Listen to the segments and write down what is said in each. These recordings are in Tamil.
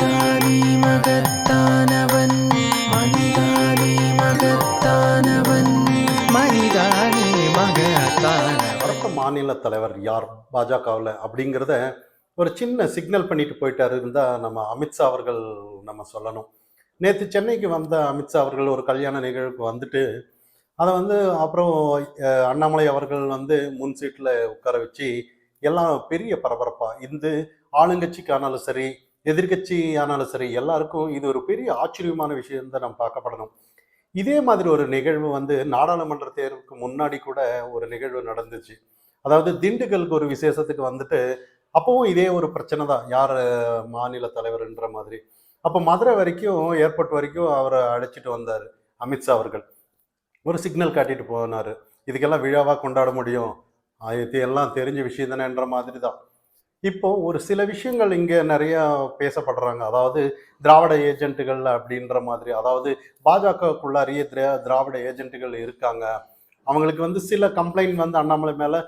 மனிதானே மகத்தானவன், மனிதானே மகத்தானவன், மனிதானே மகத்தானவன். அடுத்த மாநில தலைவர் யார் பாஜகவில் அப்படிங்கிறத ஒரு சின்ன சிக்னல் பண்ணிட்டு போயிட்டாரு இருந்தால் நம்ம அமித்ஷா அவர்கள் நம்ம சொல்லணும். நேற்று சென்னைக்கு வந்த அமித்ஷா அவர்கள் ஒரு கல்யாண நிகழ்வுக்கு வந்துட்டு அதை வந்து அப்புறம் அண்ணாமலை அவர்கள் வந்து முன் சீட்டில் உட்கார வச்சு எல்லாம் பெரிய பரபரப்பாக இந்த ஆளுங்கட்சிக்கு ஆனாலும் சரி எதிர்கட்சி ஆனாலும் சரி எல்லாருக்கும் இது ஒரு பெரிய ஆச்சரியமான விஷயம் தான் நம்ம பார்க்கப்படணும். இதே மாதிரி ஒரு நிகழ்வு வந்து நாடாளுமன்ற தேர்வுக்கு முன்னாடி கூட ஒரு நிகழ்வு நடந்துச்சு. அதாவது திண்டுக்கலுக்கு ஒரு விசேஷத்துக்கு வந்துட்டு அப்பவும் இதே ஒரு பிரச்சனை தான், யார் மாநில தலைவர்ன்ற மாதிரி. அப்போ மதுரை வரைக்கும் ஏர்போர்ட் வரைக்கும் அவரை அழைச்சிட்டு வந்தார் அமித்ஷா அவர்கள். ஒரு சிக்னல் காட்டிட்டு போனார், இதுக்கெல்லாம் விழாவாக கொண்டாட முடியும், இது எல்லாம் தெரிஞ்ச விஷயம் தானேன்ற மாதிரி தான். இப்போ ஒரு சில விஷயங்கள் இங்கே நிறைய பேசப்படுறாங்க. அதாவது திராவிட ஏஜென்ட்டுகள் அப்படின்ற மாதிரி, அதாவது பாஜகக்குள்ளாரியே திராவிட ஏஜென்ட்டுகள் இருக்காங்க. அவங்களுக்கு வந்து சில கம்ப்ளைண்ட் வந்து அண்ணாமலை மேலே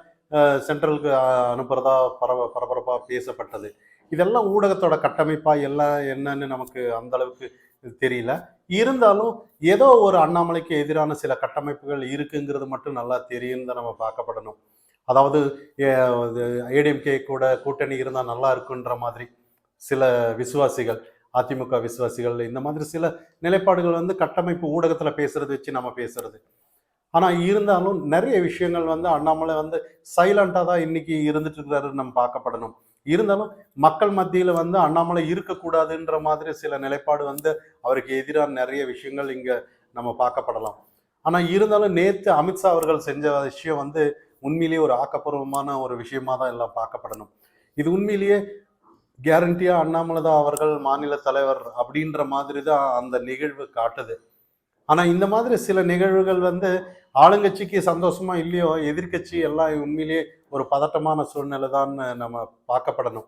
சென்ட்ரலுக்கு அனுப்புறதா பரபரப்பாக பேசப்பட்டது. இதெல்லாம் ஊடகத்தோட கட்டமைப்பா எல்லாம் என்னன்னு நமக்கு அந்த அளவுக்கு தெரியல. இருந்தாலும் ஏதோ ஒரு அண்ணாமலைக்கு எதிரான சில கட்டமைப்புகள் இருக்குங்கிறது மட்டும் நல்லா தெரியும்னு தான் நம்ம பார்க்கப்படணும். அதாவது ஏடிஎம்கே கூட கூட்டணி இருந்தால் நல்லா இருக்குன்ற மாதிரி சில விசுவாசிகள், அதிமுக விசுவாசிகள் இந்த மாதிரி சில நிலைப்பாடுகள் வந்து கட்டமைப்பு ஊடகத்தில் பேசுறது வச்சு நம்ம பேசுறது. ஆனால் இருந்தாலும் நிறைய விஷயங்கள் வந்து அண்ணாமலை வந்து சைலண்டாக தான் இன்னைக்கு இருந்துட்டு இருக்கிறாருன்னு நம்ம பார்க்கப்படணும். இருந்தாலும் மக்கள் மத்தியில் வந்து அண்ணாமலை இருக்கக்கூடாதுன்ற மாதிரி சில நிலைப்பாடு வந்து அவருக்கு எதிரான நிறைய விஷயங்கள் இங்கே நம்ம பார்க்கப்படலாம். ஆனால் இருந்தாலும் நேற்று அமித்ஷா அவர்கள் செஞ்ச விஷயம் வந்து உண்மையிலேயே ஒரு ஆக்கப்பூர்வமான ஒரு விஷயமா தான் எல்லாம் பார்க்கப்படணும். இது உண்மையிலேயே கேரண்டியாக அண்ணாமலை தான் அவர்கள் மாநில தலைவர் அப்படின்ற மாதிரி தான் அந்த நிகழ்வு காட்டுது. ஆனால் இந்த மாதிரி சில நிகழ்வுகள் வந்து ஆளுங்கட்சிக்கு சந்தோஷமா இல்லையோ எதிர்கட்சி எல்லாம் உண்மையிலேயே ஒரு பதட்டமான சூழ்நிலை தான் நம்ம பார்க்கப்படணும்.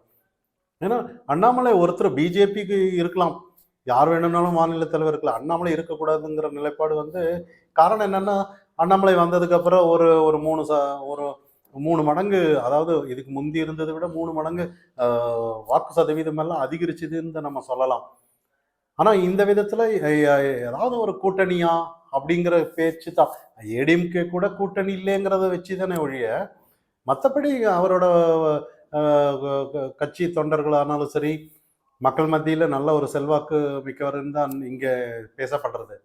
ஏன்னா அண்ணாமலை ஒருத்தர் பிஜேபிக்கு இருக்கலாம், யார் வேணும்னாலும் மாநில தலைவர் இருக்கலாம், அண்ணாமலை இருக்கக்கூடாதுங்கிற நிலைப்பாடு வந்து காரணம் என்னன்னா, அண்ணாமலை வந்ததுக்கு அப்புறம் ஒரு ஒரு ஒரு 3 மடங்கு, அதாவது இதுக்கு முந்தி இருந்ததை விட 3 மடங்கு வாக்கு சதவீதம் எல்லாம் அதிகரிச்சதுன்னு நம்ம சொல்லலாம். ஆனா இந்த விதத்துல ஏதாவது ஒரு கூட்டணியா அப்படிங்கிற பேச்சு தான். ஏடிஎம்கே கூட கூட்டணி இல்லைங்கிறத வச்சு தானே ஒழிய, மற்றபடி அவரோட கட்சி தொண்டர்களானாலும் சரி, மக்கள் மத்தியில் நல்ல ஒரு செல்வாக்கு மிக்கவர்னு தான் இங்கே பேசப்படுறது.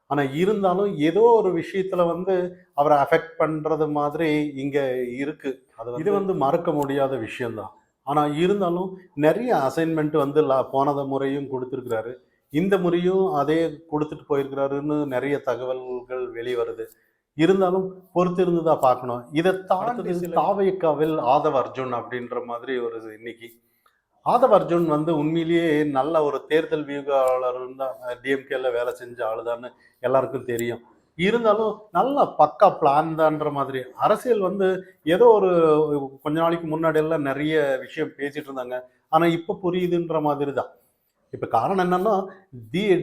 ஆனால் இருந்தாலும் ஏதோ ஒரு விஷயத்துல வந்து அவரை அஃபெக்ட் பண்றது மாதிரி இங்கே இருக்கு. இது வந்து மறக்க முடியாத விஷயம்தான். ஆனால் இருந்தாலும் நிறைய அசைன்மெண்ட் வந்து போனத முறையும் கொடுத்துருக்கிறாரு, இந்த முறையும் அதே கொடுத்துட்டு போயிருக்கிறாருன்னு நிறைய தகவல்கள் வெளிவருது. இருந்தாலும் பொறுத்து இருந்துதான் பார்க்கணும். இதை தாண்டி தாவேக்காவில் ஆதவ் அர்ஜுன் அப்படின்ற மாதிரி ஒரு இன்னைக்கு ஆதவ் அர்ஜுன் வந்து உண்மையிலேயே நல்ல ஒரு தேர்தல் வியூகாளர் தான், டிஎம்கேல வேலை செஞ்ச ஆளுதான்னு எல்லாருக்கும் தெரியும். இருந்தாலும் நல்ல பக்கா பிளான் தான்ற மாதிரி அரசியல் வந்து ஏதோ ஒரு கொஞ்ச நாளைக்கு முன்னாடி எல்லாம் நிறைய விஷயம் பேசிட்டு இருந்தாங்க, ஆனா இப்ப புரியுதுன்ற மாதிரி தான். இப்ப காரணம் என்னன்னா,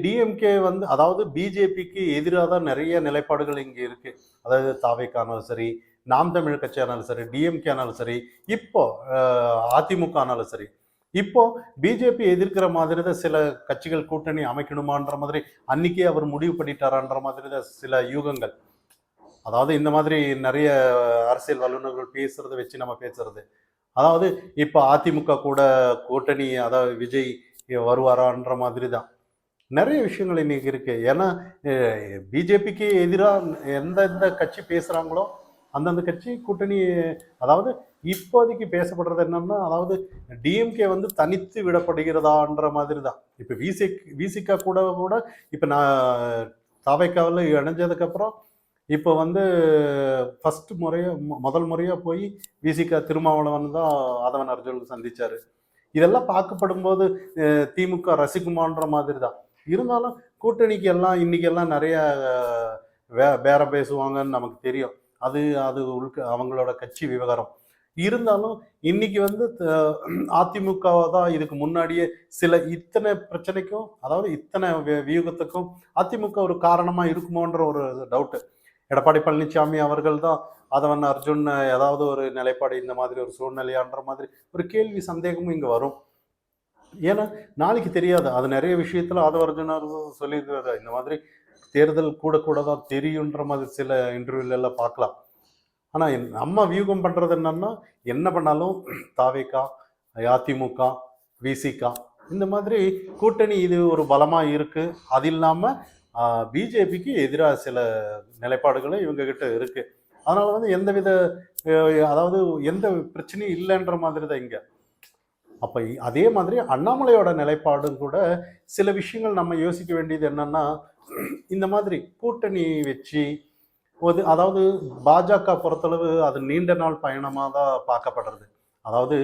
டிஎம்கே வந்து அதாவது பிஜேபிக்கு எதிராக தான் நிறைய நிலைப்பாடுகள் இங்க இருக்கு. அதாவது தாவேக்கா ஆனாலும் சரி, நாம் தமிழ் கட்சி ஆனாலும் சரி, டிஎம்கே ஆனாலும் சரி, இப்போ அதிமுக ஆனாலும் சரி, இப்போ பிஜேபி எதிர்க்கிற மாதிரி தான் சில கட்சிகள் கூட்டணி அமைக்கணுமான்ற மாதிரி அன்னைக்கே அவர் முடிவு பண்ணிட்டாரான்ற மாதிரி தான் சில யூகங்கள். அதாவது இந்த மாதிரி நிறைய அரசியல் வல்லுநர்கள் பேசுறத வச்சு நம்ம பேசுறது, அதாவது இப்போ அதிமுக கூட கூட்டணி, அதாவது விஜய் வருவாரான்ற மாதிரி தான் நிறைய விஷயங்கள் இன்னைக்கு இருக்கு. ஏன்னா பிஜேபிக்கு எதிராக எந்தெந்த கட்சி பேசுறாங்களோ அந்தந்த கட்சி கூட்டணி, அதாவது இப்போதைக்கு பேசப்படுறது என்னன்னா, அதாவது டிஎம்கே வந்து தனித்து விடப்படுகிறதான்ற மாதிரி தான். இப்போ விசிகா கூட கூட இப்போ நான் தாவேக்காவில் இணைஞ்சதுக்கு அப்புறம் இப்போ வந்து ஃபர்ஸ்ட் முதல் முறையாக போய் விசிகா திருமாவளவன் தான் ஆதவன் அர்ஜுனுக்கு சந்திச்சாரு. இதெல்லாம் பார்க்கப்படும் போது திமுக ரசிக்குமான்ற மாதிரி தான். இருந்தாலும் கூட்டணிக்கு எல்லாம் இன்னைக்கெல்லாம் நிறைய பேரம் பேசுவாங்கன்னு நமக்கு தெரியும். அது அது அவங்களோட கட்சி விவகாரம். இருந்தாலும் இன்னைக்கு வந்து அதிமுக தான் இதுக்கு முன்னாடியே சில இத்தனை பிரச்சனைக்கும், அதாவது இத்தனை வியூகத்துக்கும் அதிமுக ஒரு காரணமா இருக்குமோன்ற ஒரு டவுட்டு. எடப்பாடி பழனிசாமி அவர்கள் தான் ஆதவன் அர்ஜுன் ஏதாவது ஒரு நிலைப்பாடு இந்த மாதிரி ஒரு சூழ்நிலையான்ற மாதிரி ஒரு கேள்வி சந்தேகமும் இங்கே வரும். ஏன்னா நாளைக்கு தெரியாது. அது நிறைய விஷயத்துல ஆதவர்ஜுனர் சொல்லியிருக்காரு. இந்த மாதிரி தேர்தல் கூட கூட தான் தெரியுன்ற மாதிரி சில இன்டர்வியூல எல்லாம் பார்க்கலாம். ஆனா நம்ம வியூகம் பண்றது என்னன்னா, என்ன பண்ணாலும் தாவேகா, அதிமுக, விசிகா இந்த மாதிரி கூட்டணி இது ஒரு பலமா இருக்கு. அது இல்லாம பிஜேபிக்கு எதிரா சில நிலைப்பாடுகளும் இவங்க கிட்ட இருக்கு. அதனால வந்து எந்தவித அதாவது எந்த பிரச்சனையும் இல்லைன்ற மாதிரி தான் இங்க. அப்ப அதே மாதிரி அண்ணாமலையோட நிலைப்பாடும் கூட சில விஷயங்கள் நம்ம யோசிக்க வேண்டியது என்னன்னா, இந்த மாதிரி கூட்டணி வச்சு அதாவது பாஜக பொறுத்தளவு அது நீண்ட நாள் பயணமா தான் பார்க்கப்படுறது. அதாவது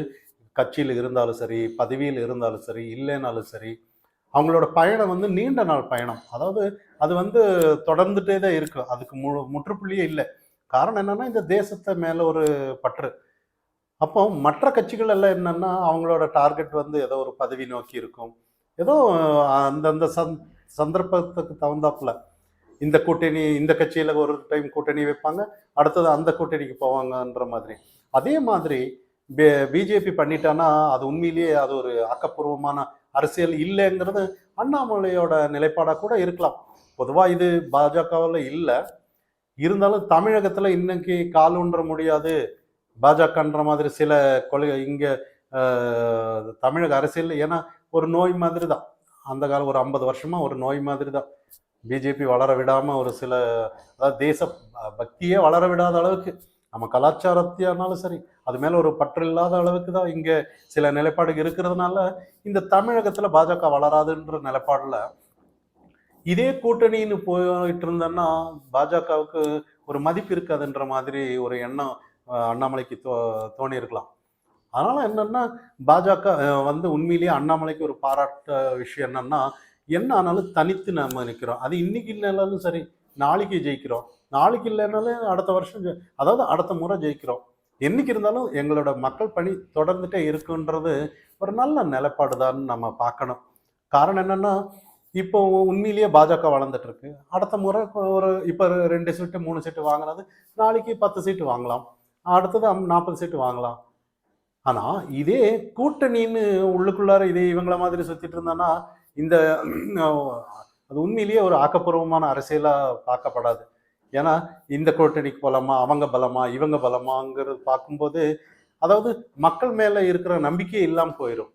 கட்சியில் இருந்தாலும் சரி, பதவியில் இருந்தாலும் சரி, இல்லைனாலும் சரி, அவங்களோட பயணம் வந்து நீண்ட நாள் பயணம். அதாவது அது வந்து தொடர்ந்துட்டே தான் இருக்கு. அதுக்கு முற்றுப்புள்ளியே இல்லை. காரணம் என்னன்னா, இந்த தேசத்தை மேல ஒரு பற்று. அப்போ மற்ற கட்சிகள் எல்லாம் என்னன்னா, அவங்களோட டார்கெட் வந்து ஏதோ ஒரு பதவி நோக்கி இருக்கும். ஏதோ அந்தந்த சந்தர்ப்பத்துக்கு தகுந்தாப்புல இந்த கூட்டணி இந்த கட்சியில ஒரு டைம் கூட்டணி வைப்பாங்க, அடுத்தது அந்த கூட்டணிக்கு போவாங்கன்ற மாதிரி. அதே மாதிரி பிஜேபி பண்ணிட்டான்னா அது உண்மையிலேயே அது ஒரு ஆக்கப்பூர்வமான அரசியல் இல்லைங்கிறது அண்ணாமலையோட நிலைப்பாடா கூட இருக்கலாம். பொதுவா இது பாஜகவில் இல்லை, இருந்தாலும் தமிழகத்துல இன்னைக்கு கால் ஊன்ற முடியாது பாஜகன்ற மாதிரி சில கொள்கை இங்க தமிழக அரசியல். ஏன்னா ஒரு நோய் மாதிரி தான், அந்த காலம் ஒரு 50 வருஷமா ஒரு நோய் மாதிரி தான். பிஜேபி வளர விடாம ஒரு சில, அதாவது தேச பக்தியே வளர விடாத அளவுக்கு, நம்ம கலாச்சாரத்தியானாலும் சரி அது மேல ஒரு பற்று இல்லாத அளவுக்கு தான் இங்க சில நிலைப்பாடு இருக்கிறதுனால இந்த தமிழகத்துல பாஜக வளராதுன்ற நிலைப்பாடுல இதே கூட்டணின்னு போயிட்டு இருந்தோன்னா பாஜகவுக்கு ஒரு மதிப்பு இருக்காதுன்ற மாதிரி ஒரு எண்ணம் அண்ணாமலைக்கு தோணி இருக்கலாம். அதனால என்னன்னா பாஜக வந்து உண்மையிலேயே அண்ணாமலைக்கு ஒரு பாராட்ட விஷயம் என்னன்னா, என்ன ஆனாலும் தனித்து நம்ம நிற்கிறோம். அது இன்னைக்கு இல்லைனாலும் சரி, நாளைக்கு ஜெயிக்கிறோம், நாளைக்கு இல்லைனாலும் அடுத்த வருஷம் அதாவது அடுத்த முறை ஜெயிக்கிறோம். என்னைக்கு இருந்தாலும் எங்களோட மக்கள் பணி தொடர்ந்துட்டே இருக்குன்றது ஒரு நல்ல நிலைப்பாடு தான் நம்ம பார்க்கணும். காரணம் என்னன்னா, இப்போ உண்மையிலேயே பாஜக வளர்ந்துட்டு இருக்கு. அடுத்த முறை ஒரு இப்போ 2 சீட்டு 3 சீட்டு வாங்கினது நாளைக்கு 10 சீட்டு வாங்கலாம், அடுத்தது 40 சீட்டு வாங்கலாம். ஆனா இதே கூட்டணின்னு உள்ளுக்குள்ளார இதே இவங்கள மாதிரி சுத்திட்டு இருந்தானா இந்த அது உண்மையிலேயே ஒரு ஆக்கப்பூர்வமான அரசியலா பார்க்கப்படாது. ஏன்னா இந்த கூட்டணிக்கு போலாமா, அவங்க பலமா, இவங்க பலமாங்கிறது பார்க்கும்போது அதாவது மக்கள் மேல இருக்கிற நம்பிக்கையே இல்லாம போயிடும்.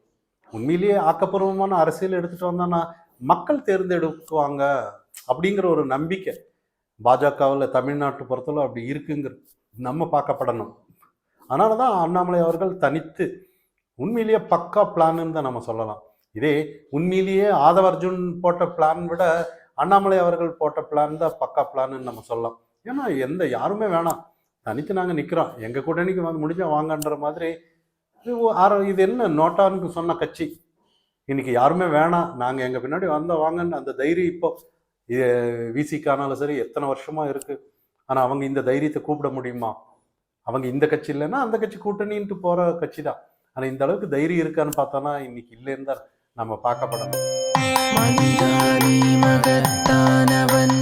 உண்மையிலேயே ஆக்கப்பூர்வமான அரசியல் எடுத்துட்டு வந்தானா மக்கள் தேர்ந்தெடுக்குவாங்க அப்படிங்கிற ஒரு நம்பிக்கை பாஜகவில் தமிழ்நாட்டு பொறுத்தவரை அப்படி இருக்குங்கிறது நம்ம பார்க்கப்படணும். அதனால தான் அண்ணாமலை அவர்கள் தனித்து உண்மையிலேயே பக்கா பிளான்னு தான் நம்ம சொல்லலாம். இதே உண்மையிலேயே ஆதவ அர்ஜுன் போட்ட பிளான் விட அண்ணாமலை அவர்கள் போட்ட பிளான் தான் பக்கா பிளான்னு நம்ம சொல்லலாம். ஏன்னா யாருமே வேணாம், தனித்து நாங்கள் நிற்கிறோம், எங்கள் கூட்டணிக்கு வந்து முடிஞ்சால் வாங்கன்ற மாதிரி. இது என்ன நோட்டான்னு சொன்ன கட்சி இன்னைக்கு யாருமே வேணாம், நாங்கள் எங்கள் பின்னாடி வந்தால் வாங்கன்னு அந்த தைரியம் இப்போ விசிக்கானாலும் சரி எத்தனை வருஷமா இருக்கு. ஆனால் அவங்க இந்த தைரியத்தை கூப்பிட முடியுமா? அவங்க இந்த கட்சி இல்லைன்னா அந்த கட்சி கூட்டணின்ட்டு போற கட்சி தான். ஆனால் இந்த அளவுக்கு தைரியம் இருக்கான்னு பார்த்தோன்னா இன்னைக்கு இல்லைன்னு தான் நம்ம பார்க்கப்படணும். மனிதானி மகத்தானவன்